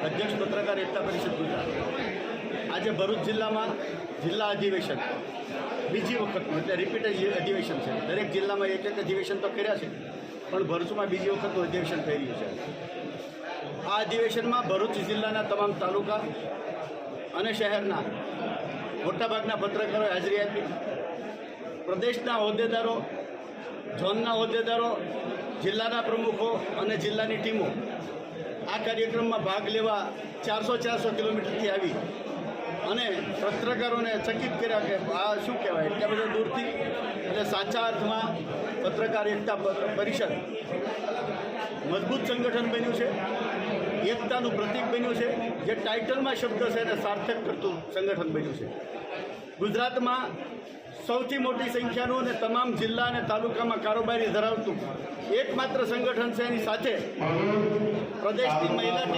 અધ્યક્ષ પત્રકાર એકતા પરિષદ ગુજરાત આજે ભરૂચ જિલ્લામાં જિલ્લા અધિવેશન બીજી વખતનું એટલે રિપીટ અધિવેશન છે. દરેક જિલ્લામાં એક અધિવેશન તો કર્યા છે, પણ ભરૂચમાં બીજી વખતનું અધિવેશન થઈ રહ્યું છે. આ અધિવેશનમાં ભરૂચ જિલ્લાના તમામ તાલુકા અને શહેરના મોટાભાગના પત્રકારોએ હાજરી આપી. પ્રદેશના હોદ્દેદારો, ઝોનના હોદ્દેદારો, જિલ્લાના પ્રમુખો અને જિલ્લાની ટીમો આ કાર્યક્રમમાં ભાગ લેવા 400 કિલોમીટરથી આવી અને પત્રકારોને ચકિત કર્યા કે આ શું કહેવાય એટલા બધા દૂરથી. એટલે સાચા અર્થમાં પત્રકાર એકતા પરિષદ મજબૂત સંગઠન બન્યું છે, એકતાનું પ્રતીક બન્યું છે. જે ટાઇટલમાં શબ્દ છે એને સાર્થક કરતું સંગઠન બન્યું છે. ગુજરાતમાં સૌથી મોટી સંખ્યાનું અને તમામ જિલ્લા અને તાલુકામાં કારોબારી ધરાવતું એકમાત્ર સંગઠન છે. એની સાથે પ્રદેશની મહિલા